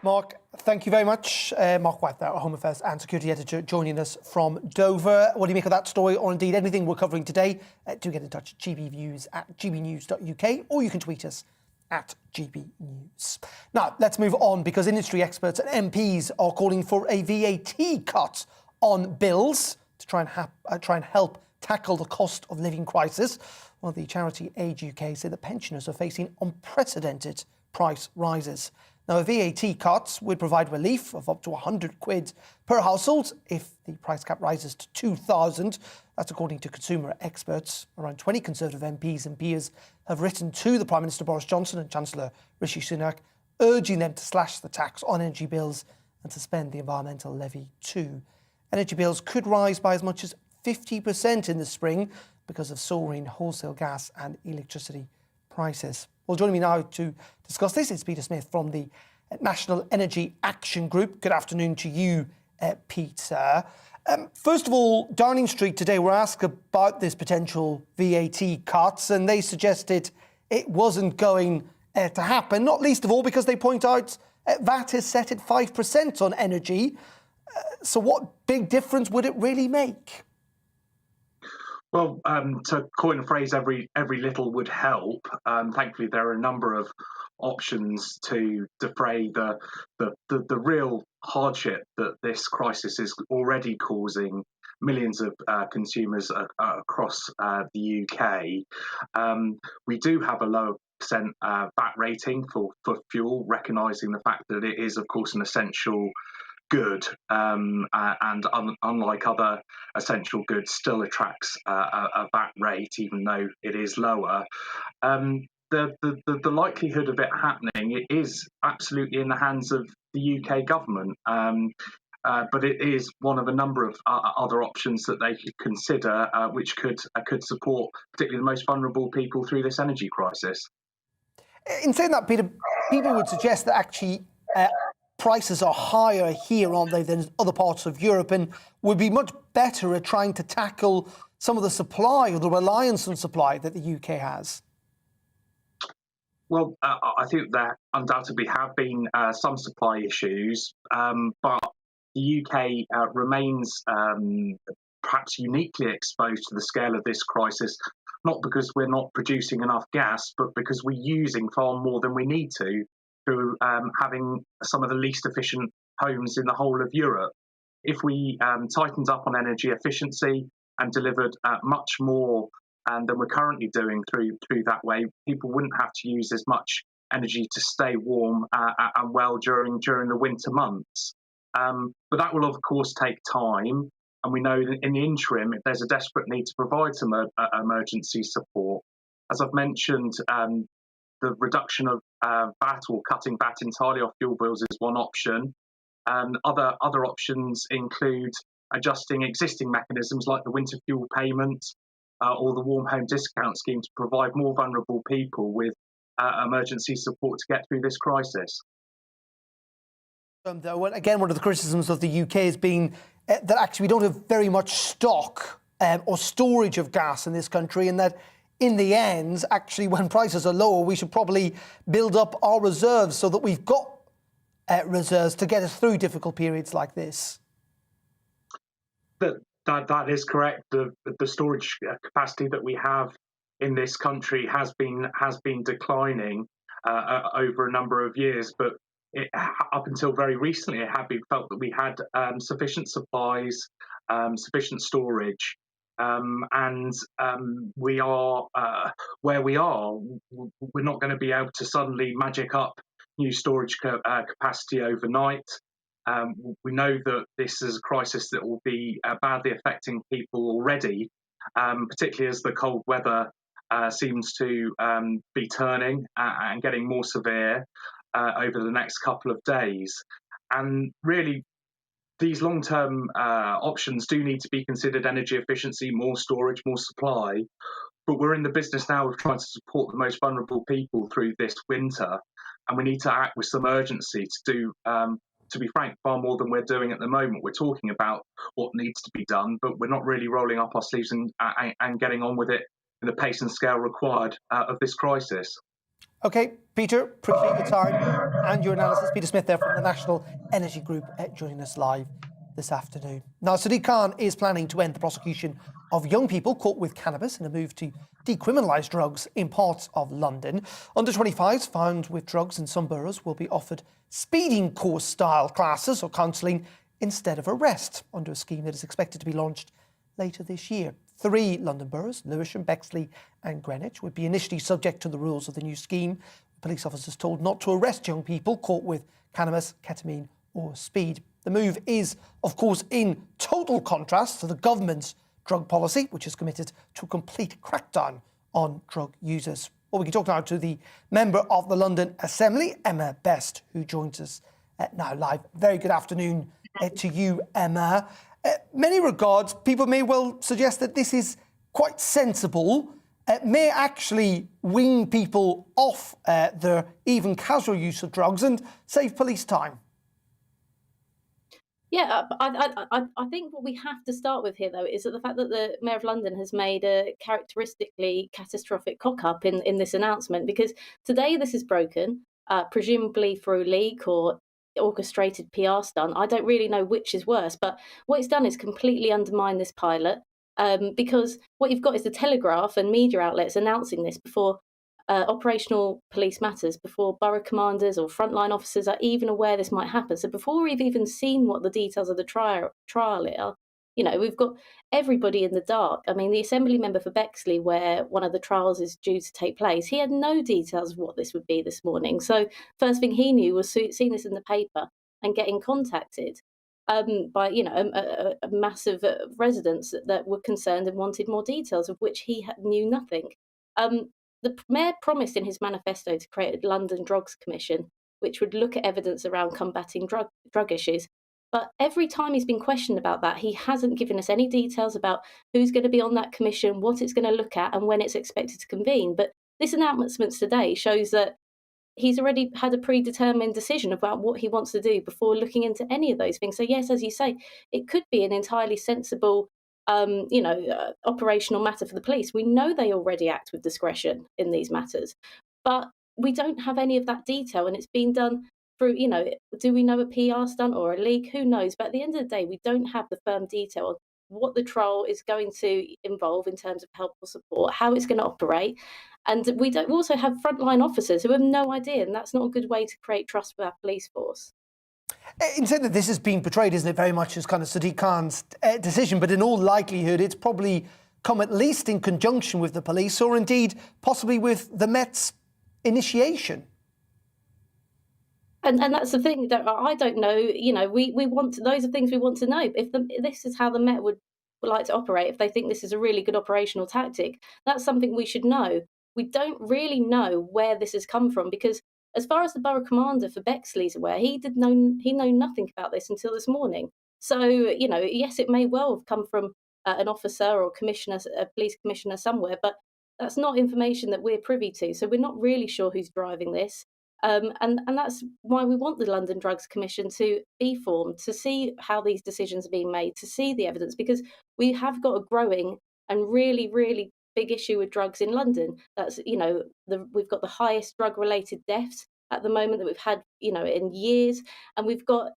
Mark, thank you very much. Mark White, our Home Affairs and Security Editor, joining us from Dover. What do you make of that story, or indeed anything we're covering today? Do get in touch at gbviews at gbnews.uk, or you can tweet us at GBNews. Now, let's move on, because industry experts and MPs are calling for a VAT cut on bills to try and help tackle the cost of living crisis. Well, the charity Age UK say that pensioners are facing unprecedented price rises. Now, a VAT cut would provide relief of up to £100 per household if the price cap rises to £2,000. That's according to consumer experts. Around 20 Conservative MPs and peers have written to the Prime Minister Boris Johnson and Chancellor Rishi Sunak, urging them to slash the tax on energy bills and suspend the environmental levy too. Energy bills could rise by as much as 50% in the spring because of soaring wholesale gas and electricity prices. Well, joining me now to discuss this is Peter Smith from the National Energy Action Group. Good afternoon to you, Peter. First of all, Downing Street today were asked about this potential VAT cuts, and they suggested it wasn't going to happen, not least of all because they point out VAT is set at 5% on energy. So what big difference would it really make? Well, to coin a phrase, every little would help. Thankfully, there are a number of options to defray the real hardship that this crisis is already causing millions of consumers across the UK. We do have a lower percent VAT rating for fuel, recognising the fact that it is, of course, an essential good, and unlike other essential goods, still attracts a VAT rate, even though it is lower. The likelihood of it happening, it is absolutely in the hands of the UK government, but it is one of a number of other options that they could consider, which could support particularly the most vulnerable people through this energy crisis. In saying that, Peter, people would suggest that actually prices are higher here, aren't they, than other parts of Europe, and would be much better at trying to tackle some of the supply or the reliance on supply that the UK has? Well, I think there undoubtedly have been some supply issues, but the UK remains perhaps uniquely exposed to the scale of this crisis, not because we're not producing enough gas, but because we're using far more than we need to, through having some of the least efficient homes in the whole of Europe. If we tightened up on energy efficiency and delivered much more than we're currently doing through that way, people wouldn't have to use as much energy to stay warm and well during the winter months. But that will, of course, take time. And we know that in the interim, if there's a desperate need to provide some emergency support, as I've mentioned, the reduction of VAT or cutting VAT entirely off fuel bills is one option. Other options include adjusting existing mechanisms like the winter fuel payment or the warm home discount scheme to provide more vulnerable people with emergency support to get through this crisis. Again, one of the criticisms of the UK has been that actually we don't have very much stock or storage of gas in this country, and that in the end, actually, when prices are lower, we should probably build up our reserves so that we've got reserves to get us through difficult periods like this. That is correct. The storage capacity that we have in this country has been declining over a number of years, but up until very recently, it had been felt that we had sufficient supplies, sufficient storage, and we are where we are. We're not going to be able to suddenly magic up new storage capacity overnight. We know that this is a crisis that will be badly affecting people already, particularly as the cold weather seems to be turning and getting more severe over the next couple of days. And really, these long-term options do need to be considered: energy efficiency, more storage, more supply. But we're in the business now of trying to support the most vulnerable people through this winter, and we need to act with some urgency to do, to be frank, far more than we're doing at the moment. We're talking about what needs to be done, but we're not really rolling up our sleeves and getting on with it in the pace and scale required of this crisis. OK, Peter, appreciate your time and your analysis. Peter Smith there from the National Energy Group joining us live this afternoon. Now, Sadiq Khan is planning to end the prosecution of young people caught with cannabis in a move to decriminalise drugs in parts of London. Under 25s found with drugs in some boroughs will be offered speeding course style classes or counselling instead of arrest under a scheme that is expected to be launched later this year. 3 London boroughs, Lewisham, Bexley and Greenwich, would be initially subject to the rules of the new scheme. Police officers told not to arrest young people caught with cannabis, ketamine or speed. The move is, of course, in total contrast to the government's drug policy, which is committed to a complete crackdown on drug users. Well, we can talk now to the member of the London Assembly, Emma Best, who joins us now live. Very good afternoon to you, Emma. Many regards, people may well suggest that this is quite sensible, may actually wean people off their even casual use of drugs and save police time. Yeah, I think what we have to start with here, though, is that the fact that the Mayor of London has made a characteristically catastrophic cock-up in this announcement, because today this is broken, presumably through leak or orchestrated PR stunt. I don't really know which is worse, but what it's done is completely undermine this pilot, because what you've got is the Telegraph and media outlets announcing this before operational police matters, before borough commanders or frontline officers are even aware this might happen. So before we've even seen what the details of the trial are, you know, we've got everybody in the dark. I mean, the Assembly member for Bexley, where one of the trials is due to take place, he had no details of what this would be this morning. So first thing he knew was seeing this in the paper and getting contacted by, you know, a massive residents that were concerned and wanted more details, of which he knew nothing. The Mayor promised in his manifesto to create a London Drugs Commission, which would look at evidence around combating drug issues. But every time he's been questioned about that, he hasn't given us any details about who's going to be on that commission, what it's going to look at, and when it's expected to convene. But this announcement today shows that he's already had a predetermined decision about what he wants to do before looking into any of those things. So yes, as you say, it could be an entirely sensible operational matter for the police. We know they already act with discretion in these matters, but we don't have any of that detail, and it's been done through, you know, do we know a PR stunt or a leak? Who knows? But at the end of the day, we don't have the firm detail of what the trial is going to involve in terms of help or support, how it's going to operate. And we also have frontline officers who have no idea, and that's not a good way to create trust with our police force. Instead that this is being portrayed, isn't it, very much as kind of Sadiq Khan's decision, but in all likelihood it's probably come at least in conjunction with the police, or indeed possibly with the Met's initiation. And that's the thing that I don't know. You know, we want to, those are things we want to know. If this is how the Met would like to operate, if they think this is a really good operational tactic, that's something we should know. We don't really know where this has come from, because as far as the borough commander for Bexley is aware, he know nothing about this until this morning. So, you know, yes, it may well have come from an officer or commissioner, a police commissioner somewhere, but that's not information that we're privy to. So we're not really sure who's driving this. And that's why we want the London Drugs Commission to be formed, to see how these decisions are being made, to see the evidence, because we have got a growing and really, really big issue with drugs in London. That's, we've got the highest drug-related deaths at the moment that we've had, in years, and we've got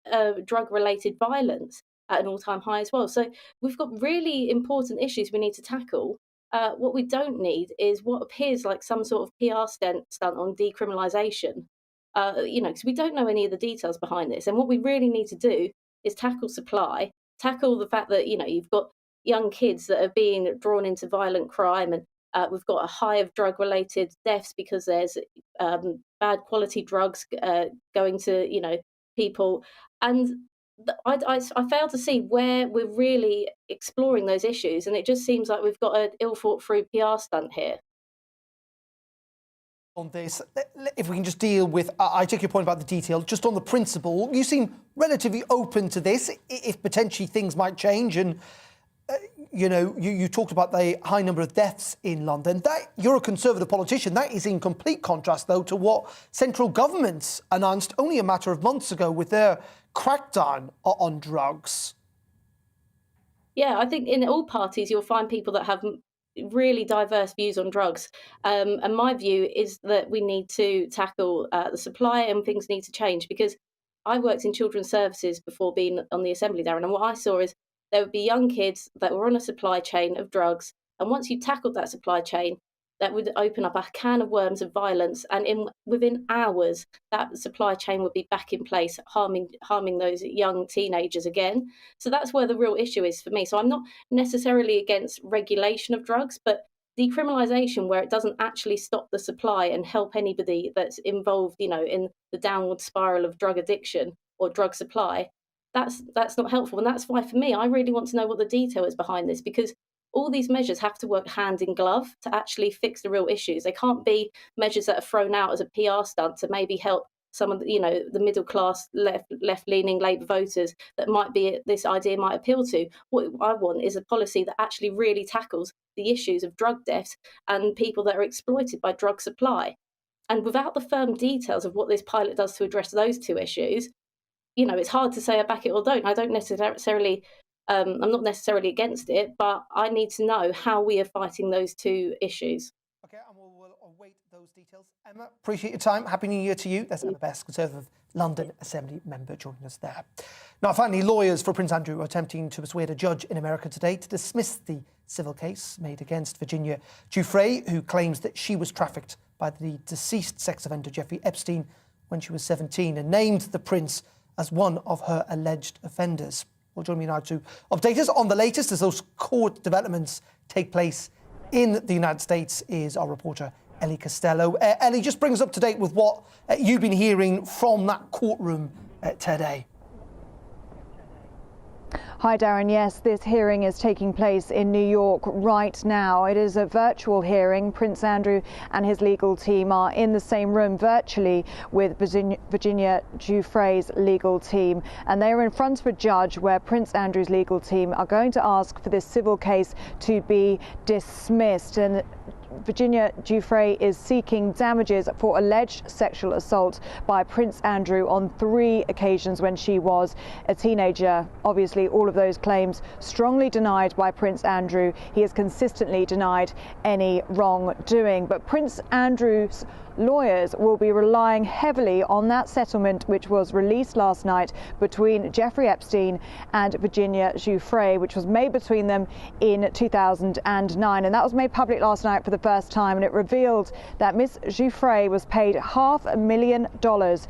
drug-related violence at an all-time high as well. So we've got really important issues we need to tackle. What we don't need is what appears like some sort of PR stunt on decriminalisation. Because we don't know any of the details behind this. And what we really need to do is tackle supply, tackle the fact that, you've got young kids that are being drawn into violent crime, and we've got a high of drug-related deaths because there's bad quality drugs going to, people. And I fail to see where we're really exploring those issues. And it just seems like we've got an ill-thought-through PR stunt here. On this, if we can just deal with, I take your point about the detail, just on the principle, you seem relatively open to this, if potentially things might change. And, you talked about the high number of deaths in London. That, you're a Conservative politician. That is in complete contrast, though, to what central governments announced only a matter of months ago with their crackdown on drugs. Yeah, I think in all parties you'll find people that have really diverse views on drugs. And my view is that we need to tackle the supply, and things need to change, because I worked in children's services before being on the Assembly, Darren, and what I saw is there would be young kids that were on a supply chain of drugs, and once you tackled that supply chain, that would open up a can of worms of violence, and within hours that supply chain would be back in place, harming those young teenagers again. So that's where the real issue is for me. So I'm not necessarily against regulation of drugs, but decriminalisation where it doesn't actually stop the supply and help anybody that's involved, in the downward spiral of drug addiction or drug supply, that's not helpful. And that's why, for me, I really want to know what the detail is behind this, because all these measures have to work hand in glove to actually fix the real issues. They can't be measures that are thrown out as a PR stunt to maybe help some of the, the middle class left-leaning Labour voters that this idea might appeal to. What I want is a policy that actually really tackles the issues of drug deaths and people that are exploited by drug supply. And without the firm details of what this pilot does to address those two issues, it's hard to say I back it or don't. I don't necessarily. I'm not necessarily against it, but I need to know how we are fighting those two issues. OK, and we'll await those details. Emma, appreciate your time. Happy New Year to you. That's Emma Best, Conservative London Assembly member, joining us there. Now, finally, lawyers for Prince Andrew are attempting to persuade a judge in America today to dismiss the civil case made against Virginia Giuffre, who claims that she was trafficked by the deceased sex offender Jeffrey Epstein when she was 17, and named the prince as one of her alleged offenders. Well, join me now to update us on the latest as those court developments take place in the United States is our reporter, Ellie Costello. Ellie, just bring us up to date with what you've been hearing from that courtroom today. Hi, Darren. Yes, this hearing is taking place in New York right now. It is a virtual hearing. Prince Andrew and his legal team are in the same room virtually with Virginia Giuffre's legal team. And they are in front of a judge where Prince Andrew's legal team are going to ask for this civil case to be dismissed. And Virginia Giuffre is seeking damages for alleged sexual assault by Prince Andrew on 3 occasions when she was a teenager. Obviously, all of those claims strongly denied by Prince Andrew. He has consistently denied any wrongdoing. But Prince Andrew's lawyers will be relying heavily on that settlement which was released last night between Jeffrey Epstein and Virginia Giuffre, which was made between them in 2009. And that was made public last night for the first time, and it revealed that Miss Giuffre was paid $500,000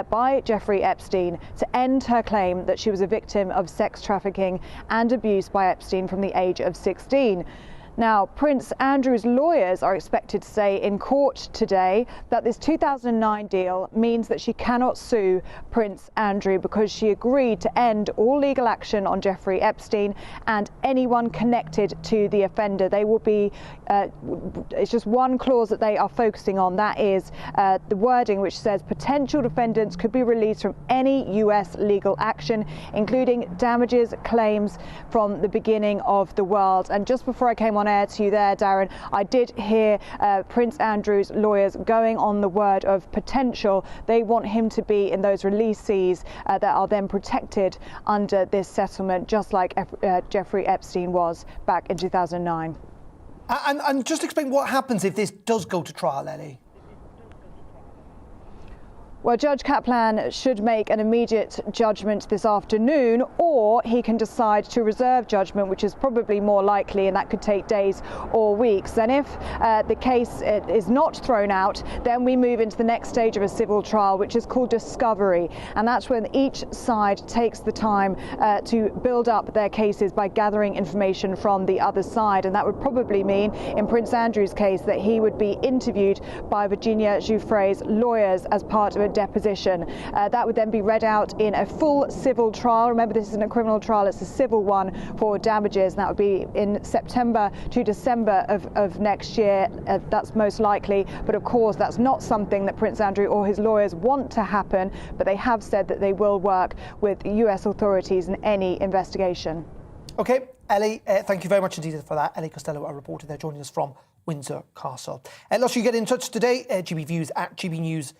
by Jeffrey Epstein to end her claim that she was a victim of sex trafficking and abuse by Epstein from the age of 16. Now, Prince Andrew's lawyers are expected to say in court today that this 2009 deal means that she cannot sue Prince Andrew because she agreed to end all legal action on Jeffrey Epstein and anyone connected to the offender. They will be, it's just one clause that they are focusing on. That is the wording which says potential defendants could be released from any US legal action, including damages claims from the beginning of the world. And just before I came on on air to you there, Darren, I did hear Prince Andrew's lawyers going on the word of potential. They want him to be in those releasees that are then protected under this settlement, just like Jeffrey Epstein was back in 2009. And just explain what happens if this does go to trial, Ellie. Well, Judge Kaplan should make an immediate judgment this afternoon, or he can decide to reserve judgment, which is probably more likely, and that could take days or weeks. And if the case is not thrown out, then we move into the next stage of a civil trial, which is called discovery. And that's when each side takes the time to build up their cases by gathering information from the other side. And that would probably mean, in Prince Andrew's case, that he would be interviewed by Virginia Giuffre's lawyers as part of a deposition. That would then be read out in a full civil trial. Remember, this isn't a criminal trial, it's a civil one for damages, and that would be in September to December of next year. That's most likely, but of course that's not something that Prince Andrew or his lawyers want to happen, but they have said that they will work with US authorities in any investigation. OK, Ellie, thank you very much indeed for that. Ellie Costello, our reporter there, joining us from Windsor Castle. Lots you get in touch today, GBViews at gbnews.uk.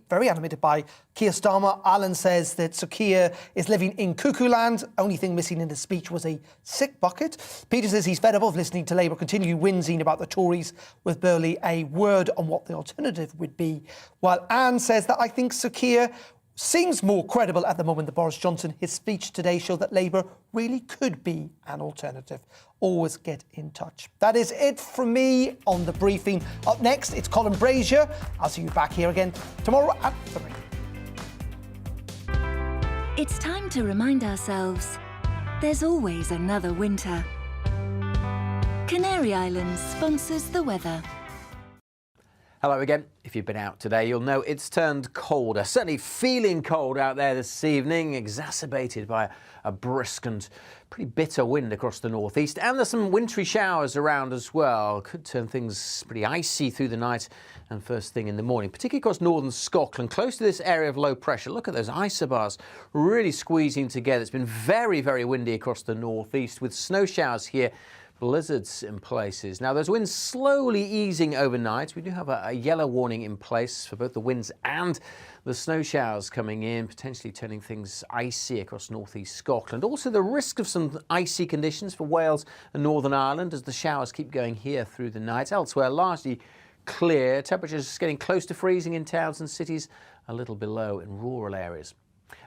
Very animated by Keir Starmer. Alan says that Sir Keir is living in cuckoo land. Only thing missing in his speech was a sick bucket. Peter says he's fed up of listening to Labour continue whinging about the Tories with barely a word on what the alternative would be. While Anne says that I think Sir Keir seems more credible at the moment than Boris Johnson. His speech today showed that Labour really could be an alternative. Always get in touch. That is it from me on The Briefing. Up next, it's Colin Brazier. I'll see you back here again tomorrow at 3. It's time to remind ourselves there's always another winter. Canary Islands sponsors the weather. Hello again. If you've been out today, you'll know it's turned colder. Certainly feeling cold out there this evening, exacerbated by a brisk and pretty bitter wind across the northeast. And there's some wintry showers around as well. Could turn things pretty icy through the night and first thing in the morning, particularly across northern Scotland, close to this area of low pressure. Look at those isobars really squeezing together. It's been very, very windy across the northeast with snow showers here. Blizzards in places. Now, those winds slowly easing overnight. We do have a yellow warning in place for both the winds and the snow showers coming in, potentially turning things icy across northeast Scotland. Also, the risk of some icy conditions for Wales and Northern Ireland as the showers keep going here through the night. Elsewhere, largely clear. Temperatures getting close to freezing in towns and cities, a little below in rural areas.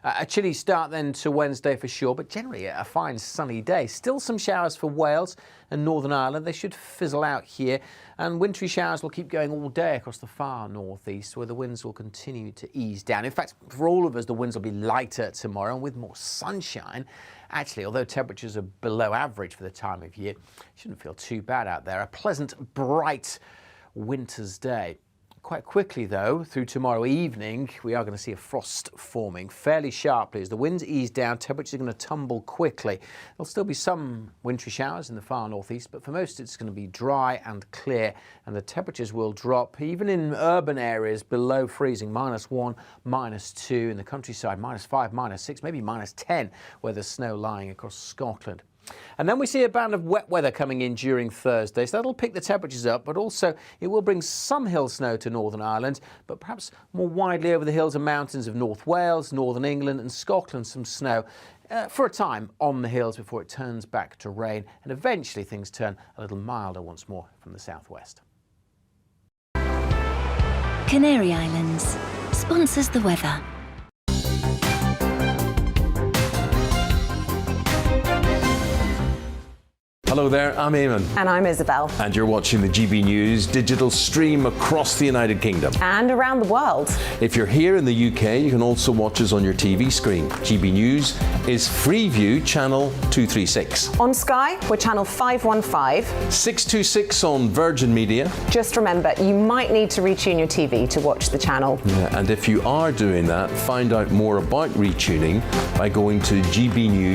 A chilly start then to Wednesday for sure, but generally a fine sunny day. Still some showers for Wales and Northern Ireland. They should fizzle out here, and wintry showers will keep going all day across the far northeast, where the winds will continue to ease down. In fact, for all of us, the winds will be lighter tomorrow and with more sunshine. Actually, although temperatures are below average for the time of year, shouldn't feel too bad out there. A pleasant, bright winter's day. Quite quickly, though, through tomorrow evening, we are going to see a frost forming fairly sharply. As the winds ease down, temperatures are going to tumble quickly. There'll still be some wintry showers in the far northeast, but for most it's going to be dry and clear, and the temperatures will drop, even in urban areas, below freezing, -1, -2 in the countryside, -5, -6, maybe -10, where there's snow lying across Scotland. And then we see a band of wet weather coming in during Thursday, so that'll pick the temperatures up, but also it will bring some hill snow to Northern Ireland, but perhaps more widely over the hills and mountains of North Wales, Northern England and Scotland, some snow for a time on the hills before it turns back to rain, and eventually things turn a little milder once more from the southwest. Canary Islands sponsors the weather. Hello there, I'm Eamon. And I'm Isabel. And you're watching the GB News digital stream across the United Kingdom. And around the world. If you're here in the UK, you can also watch us on your TV screen. GB News is Freeview channel 236. On Sky, we're channel 515. 626 on Virgin Media. Just remember, you might need to retune your TV to watch the channel. Yeah, and if you are doing that, find out more about retuning by going to gbnews.uk.